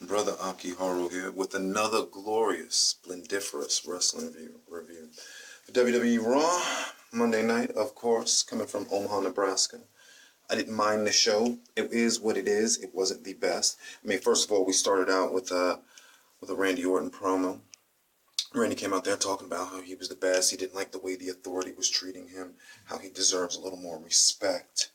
Brother Akiharu here with another glorious, splendiferous wrestling review. WWE Raw, Monday night, of course, coming from Omaha, Nebraska. I didn't mind the show. It is what it is. It wasn't the best. I mean, first of all, we started out with a Randy Orton promo. Randy came out there talking about how he was the best. He didn't like the way the Authority was treating him, how he deserves a little more respect.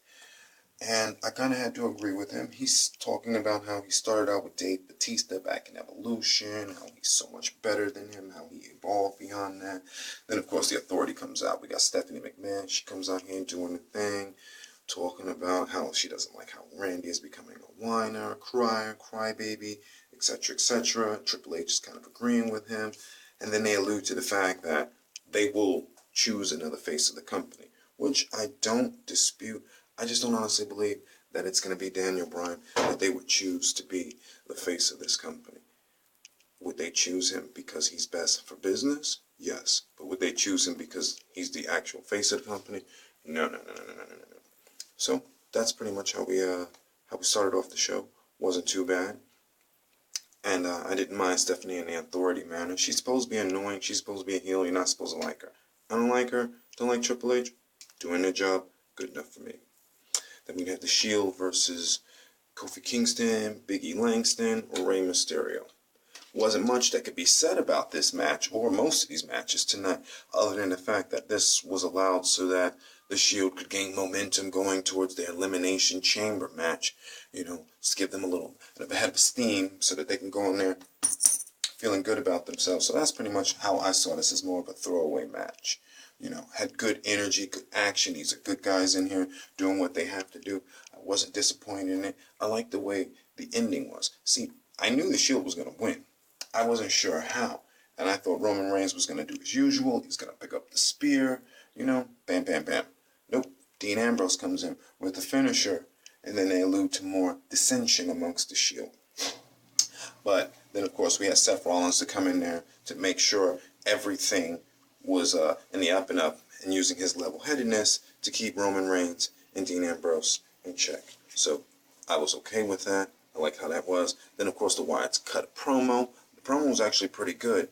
And I kind of had to agree with him. He's talking about how he started out with Dave Bautista back in Evolution, how he's so much better than him, how he evolved beyond that. Then, of course, the Authority comes out. We got Stephanie McMahon. She comes out here doing the thing, talking about how she doesn't like how Randy is becoming a whiner, a crier, crybaby, etc., etc. Triple H is kind of agreeing with him. And then they allude to the fact that they will choose another face of the company, which I don't dispute. I just don't honestly believe that it's going to be Daniel Bryan, that they would choose to be the face of this company. Would they choose him because he's best for business? Yes. But would they choose him because he's the actual face of the company? No. So that's pretty much how we started off the show. Wasn't too bad. And I didn't mind Stephanie and the Authority, man. And she's supposed to be annoying. She's supposed to be a heel. You're not supposed to like her. I don't like her. Don't like Triple H. Doing their job. Good enough for me. Then we had The Shield versus Kofi Kingston, Big E Langston, or Rey Mysterio. Wasn't much that could be said about this match, or most of these matches tonight, other than the fact that this was allowed so that The Shield could gain momentum going towards their Elimination Chamber match. You know, just give them a little bit of a head of steam so that they can go in there feeling good about themselves. So that's pretty much how I saw this as more of a throwaway match. You know, had good energy, good action. These are good guys in here doing what they have to do. I wasn't disappointed in it. I liked the way the ending was. See, I knew the Shield was going to win. I wasn't sure how. And I thought Roman Reigns was going to do his usual. He's going to pick up the spear. You know, bam, bam, bam. Nope. Dean Ambrose comes in with the finisher. And then they allude to more dissension amongst the Shield. But then, of course, we had Seth Rollins to come in there to make sure everything was in the up and up, and using his level-headedness to keep Roman Reigns and Dean Ambrose in check. So I was okay with that. I like how that was. Then, of course, the Wyatts cut a promo. The promo was actually pretty good.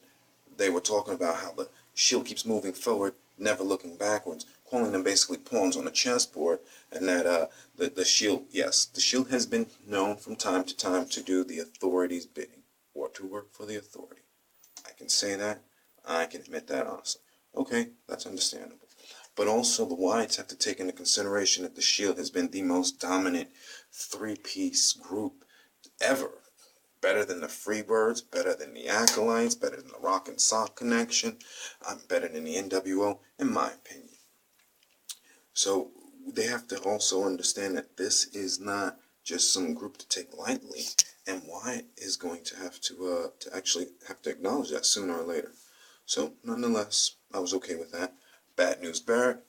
They were talking about how the Shield keeps moving forward, never looking backwards, calling them basically pawns on a chessboard, and that the Shield, yes, the Shield has been known from time to time to do the Authority's bidding, or to work for the Authority. I can say that. I can admit that honestly. Okay, that's understandable. But also the Wyatts have to take into consideration that the Shield has been the most dominant three-piece group ever. Better than the Freebirds, better than the Acolytes, better than the Rock and Sock Connection, better than the NWO, in my opinion. So they have to also understand that this is not just some group to take lightly, and Wyatt is going to have to actually have to acknowledge that sooner or later. So, nonetheless, I was okay with that. Bad News Barrett,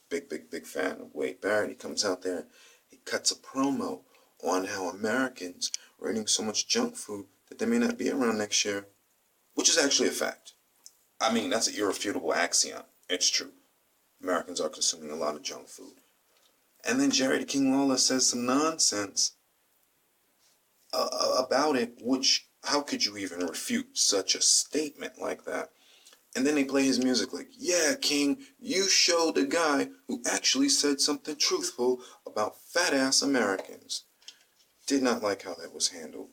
big fan of Wade Barrett. He comes out there, he cuts a promo on how Americans are eating so much junk food that they may not be around next year, which is actually a fact. I mean, that's an irrefutable axiom. It's true. Americans are consuming a lot of junk food. And then Jerry the King Lawler says some nonsense about it, which, how could you even refute such a statement like that? And then they play his music like, yeah, King, you showed a guy who actually said something truthful about fat-ass Americans. Did not like how that was handled.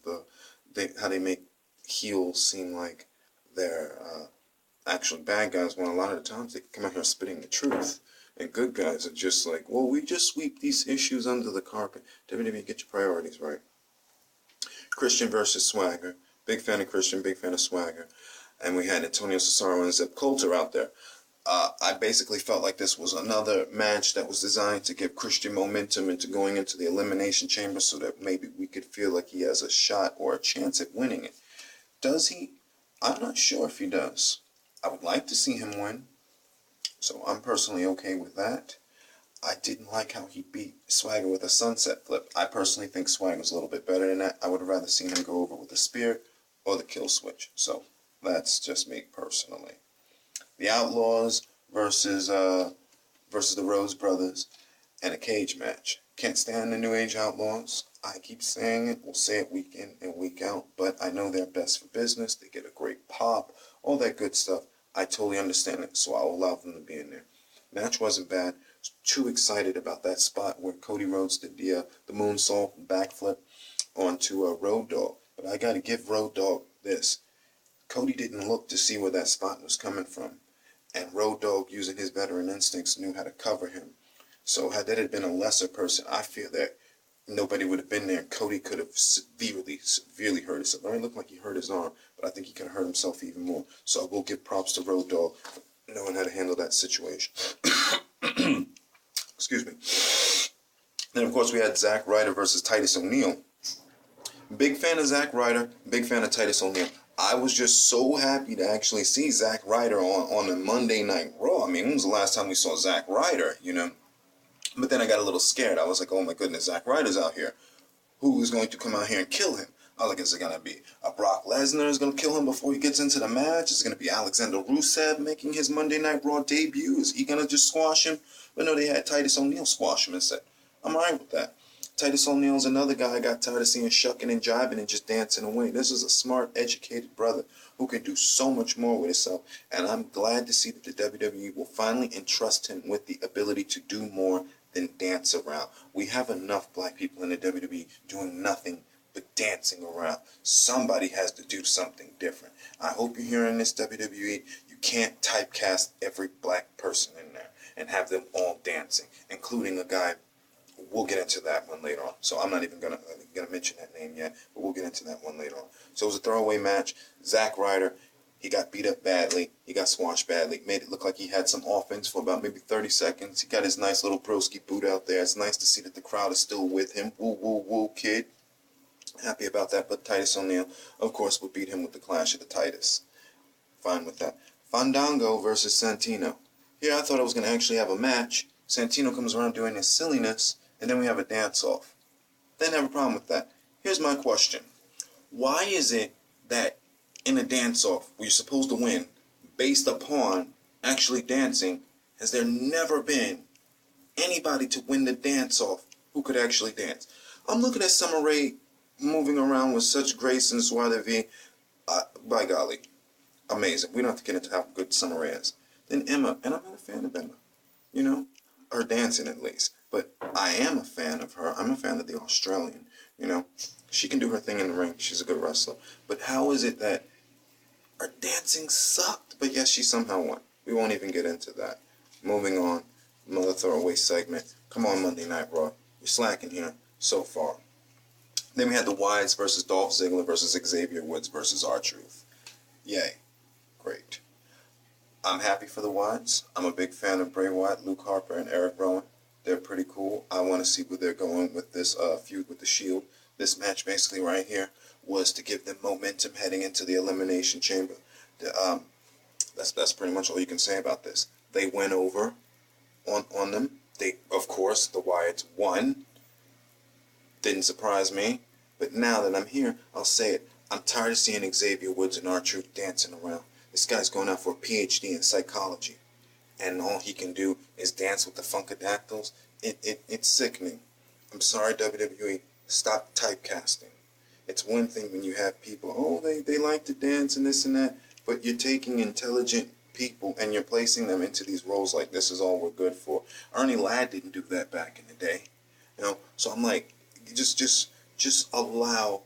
How they make heels seem like they're actually bad guys, when a lot of the times they come out here spitting the truth. And good guys are just like, well, we just sweep these issues under the carpet. WWE, get your priorities right. Christian versus Swagger. Big fan of Christian, big fan of Swagger. And we had Antonio Cesaro and Zeb Coulter out there. I basically felt like this was another match that was designed to give Christian momentum into going into the Elimination Chamber so that maybe we could feel like he has a shot or a chance at winning it. Does he? I'm not sure if he does. I would like to see him win. So I'm personally okay with that. I didn't like how he beat Swagger with a sunset flip. I personally think Swagger's a little bit better than that. I would have rather seen him go over with a spear or the kill switch. So that's just me personally. The Outlaws versus the Rhodes Brothers in a cage match. Can't stand the New Age Outlaws. I keep saying it. We'll say it week in and week out. But I know they're best for business. They get a great pop, all that good stuff. I totally understand it, so I'll allow them to be in there. Match wasn't bad. Too excited about that spot where Cody Rhodes did the moonsault backflip onto a Road Dogg. But I got to give Road Dogg this. Cody didn't look to see where that spot was coming from. And Road Dogg, using his veteran instincts, knew how to cover him. So had that had been a lesser person, I feel that nobody would have been there. Cody could have severely hurt himself. It only looked like he hurt his arm, but I think he could have hurt himself even more. So I will give props to Road Dogg for knowing how to handle that situation. Excuse me. Then, of course, we had Zack Ryder versus Titus O'Neil. Big fan of Zack Ryder, big fan of Titus O'Neil. I was just so happy to actually see Zack Ryder on a Monday Night Raw. I mean, when was the last time we saw Zack Ryder, you know? But then I got a little scared. I was like, oh my goodness, Zack Ryder's out here. Who is going to come out here and kill him? I was like, is it going to be a Brock Lesnar is going to kill him before he gets into the match? Is it going to be Alexander Rusev making his Monday Night Raw debut? Is he going to just squash him? But no, they had Titus O'Neil squash him and said, I'm all right with that. Titus O'Neil's another guy I got tired of seeing shucking and jiving and just dancing away. This is a smart, educated brother who can do so much more with himself. And I'm glad to see that the WWE will finally entrust him with the ability to do more than dance around. We have enough black people in the WWE doing nothing but dancing around. Somebody has to do something different. I hope you're hearing this, WWE. You can't typecast every black person in there and have them all dancing, including a guy. We'll get into that one later on. So I'm not even gonna mention that name yet, but we'll get into that one later on. So it was a throwaway match. Zack Ryder, he got beat up badly. He got squashed badly. Made it look like he had some offense for about maybe 30 seconds. He got his nice little broski boot out there. It's nice to see that the crowd is still with him. Woo, woo, woo, kid. Happy about that. But Titus O'Neil, of course, will beat him with the Clash of the Titus. Fine with that. Fandango versus Santino. Here I thought I was going to actually have a match. Santino comes around doing his silliness, and then we have a dance-off. Didn't have a problem with that. Here's my question. Why is it that in a dance-off where you're supposed to win based upon actually dancing, has there never been anybody to win the dance-off who could actually dance? I'm looking at Summer Rae moving around with such grace and joie de vivre. By golly, amazing. We don't have to get into how good Summer Rae is. Then Emma, and I'm not a fan of Emma, you know, her dancing at least. But I am a fan of her. I'm a fan of the Australian, you know. She can do her thing in the ring. She's a good wrestler. But how is it that her dancing sucked, but yes, she somehow won? We won't even get into that. Moving on, another throwaway segment. Come on, Monday Night Raw. You're slacking here so far. Then we had the Wyatts versus Dolph Ziggler versus Xavier Woods versus R-Truth. Yay. Great. I'm happy for the Wyatts. I'm a big fan of Bray Wyatt, Luke Harper, and Eric Rowan. They're pretty cool. I want to see where they're going with this feud with the Shield. This match basically right here was to give them momentum heading into the Elimination Chamber. That's pretty much all you can say about this. They went over on them. They, of course, the Wyatts won. Didn't surprise me. But now that I'm here, I'll say it. I'm tired of seeing Xavier Woods and R-Truth dancing around. This guy's going out for a PhD in psychology, and all he can do is dance with the Funkadactyls. It's sickening. I'm sorry, WWE. Stop typecasting. It's one thing when you have people, oh, they like to dance and this and that, but you're taking intelligent people and you're placing them into these roles like this is all we're good for. Ernie Ladd didn't do that back in the day, you know. So I'm like, just allow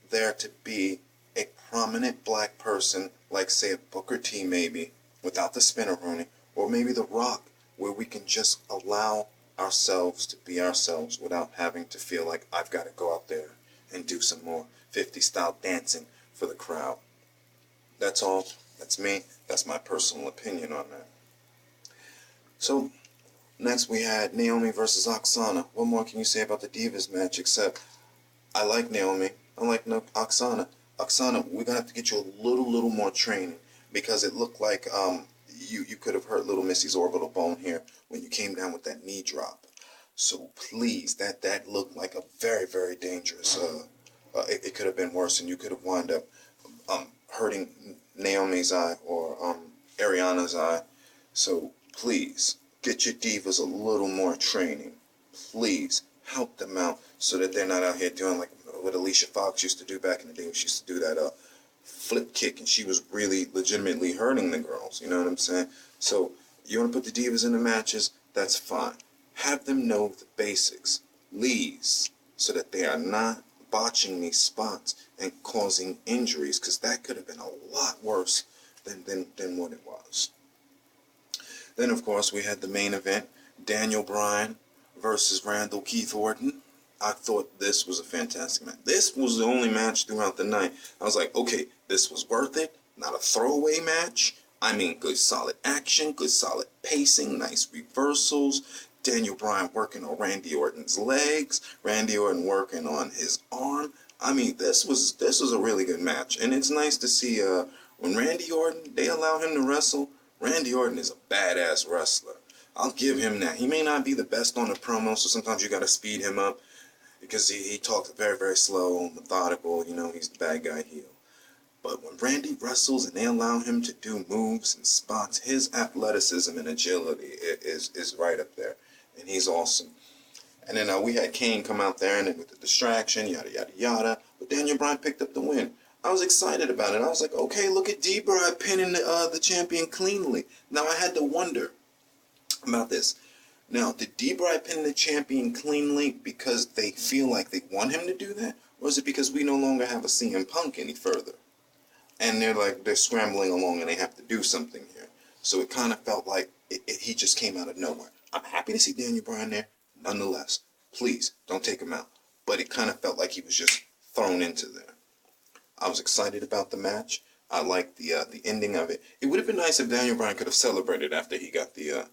there to be a prominent black person, like say a Booker T maybe, without the spinneroonie, or maybe The Rock, where we can just allow ourselves to be ourselves without having to feel like I've got to go out there and do some more 50 style dancing for the crowd. That's all. That's me. That's my personal opinion on that. So, next we had Naomi versus Oksana. What more can you say about the Divas match except I like Naomi. I like Oksana. Oksana, we're going to have to get you a little more training because it looked like you could have hurt little Missy's orbital bone here when you came down with that knee drop. So please, that looked like a very, very dangerous, it could have been worse and you could have wound up hurting Naomi's eye or Ariana's eye. So please, get your divas a little more training. Please, help them out so that they're not out here doing like what Alicia Fox used to do back in the day when she used to do that flip kick, and she was really legitimately hurting the girls, you know what I'm saying? So you want to put the divas in the matches, that's fine. Have them know the basics, leads, so that they are not botching these spots and causing injuries, because that could have been a lot worse than what it was. Then, of course, we had the main event, Daniel Bryan versus Randall Keith Orton. I thought this was a fantastic match. This was the only match throughout the night. I was like, okay, this was worth it. Not a throwaway match. I mean, good solid action, good solid pacing, nice reversals. Daniel Bryan working on Randy Orton's legs, Randy Orton working on his arm. I mean, this was a really good match. And it's nice to see when Randy Orton, they allow him to wrestle. Randy Orton is a badass wrestler. I'll give him that. He may not be the best on the promo, so sometimes you got to speed him up because he talks very, very slow, methodical. You know, he's the bad guy heel. But when Randy wrestles and they allow him to do moves and spots, his athleticism and agility is right up there. And he's awesome. And then we had Kane come out there and then with the distraction, yada, yada, yada. But Daniel Bryan picked up the win. I was excited about it. I was like, okay, look at D-Bry pinning the champion cleanly. Now, I had to wonder about this. Now, did D-Bry pin the champion cleanly because they feel like they want him to do that? Or is it because we no longer have a CM Punk any further? And they're scrambling along and they have to do something here. So it kind of felt like he just came out of nowhere. I'm happy to see Daniel Bryan there, nonetheless. Please, don't take him out. But it kind of felt like he was just thrown into there. I was excited about the match. I liked the ending of it. It would have been nice if Daniel Bryan could have celebrated after he got the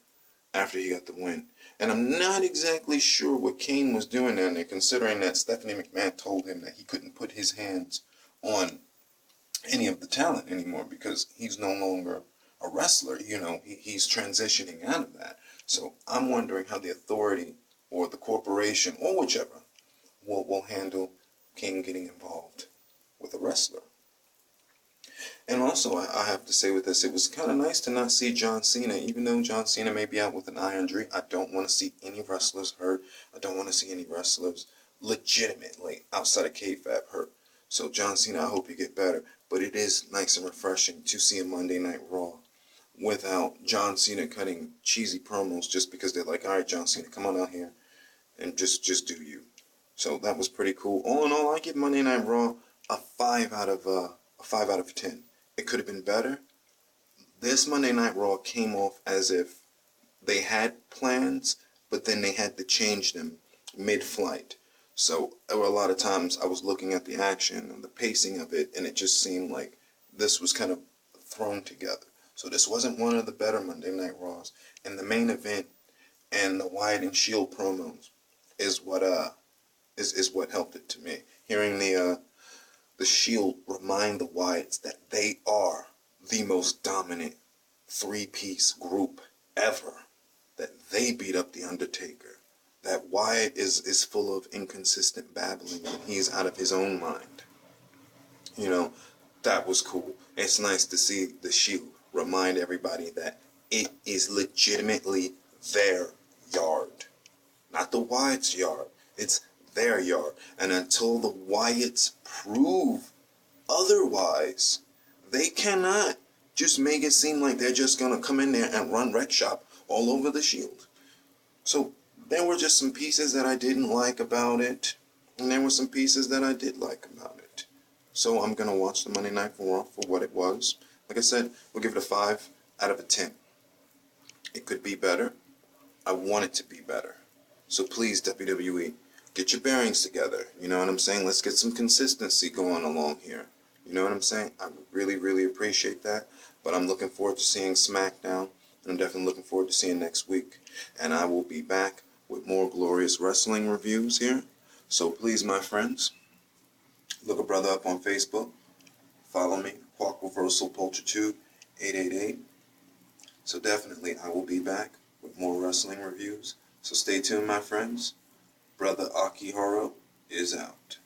win. And I'm not exactly sure what Kane was doing down there, considering that Stephanie McMahon told him that he couldn't put his hands on any of the talent anymore because he's no longer a wrestler. You know, he's transitioning out of that. So I'm wondering how the authority or the corporation or whichever will handle Kane getting involved with a wrestler. And also, I have to say with this, it was kind of nice to not see John Cena. Even though John Cena may be out with an eye injury, I don't want to see any wrestlers hurt. I don't want to see any wrestlers legitimately outside of kayfabe hurt. So John Cena, I hope you get better. But it is nice and refreshing to see a Monday Night Raw without John Cena cutting cheesy promos just because they're like, all right, John Cena, come on out here and just do you. So that was pretty cool. All in all, I give Monday Night Raw a 5 out of 10. It could have been better. This Monday Night Raw came off as if they had plans, but then they had to change them mid-flight. So there were a lot of times I was looking at the action and the pacing of it, and it just seemed like this was kind of thrown together. So this wasn't one of the better Monday Night Raws. And the main event and the Wyatt and Shield promos is what helped it to me. Hearing the Shield remind the Wyatts that they are the most dominant three-piece group ever. That they beat up The Undertaker. That Wyatt is full of inconsistent babbling and he's out of his own mind. You know, that was cool. It's nice to see the Shield remind everybody that it is legitimately their yard. Not the Wyatt's yard. It's their yard. And until the Wyatts prove otherwise, they cannot just make it seem like they're just going to come in there and run wreck shop all over the Shield. So there were just some pieces that I didn't like about it, and there were some pieces that I did like about it. So I'm going to watch the Monday Night Raw for what it was. Like I said, we'll give it a 5 out of 10. It could be better. I want it to be better. So please, WWE, get your bearings together. You know what I'm saying? Let's get some consistency going along here. You know what I'm saying? I really, really appreciate that. But I'm looking forward to seeing SmackDown. And I'm definitely looking forward to seeing next week. And I will be back with more glorious wrestling reviews here. So please, my friends, look a brother up on Facebook. Follow me, Quark Reversal Pulchritude 888. So definitely, I will be back with more wrestling reviews. So stay tuned, my friends. Brother Akihiro is out.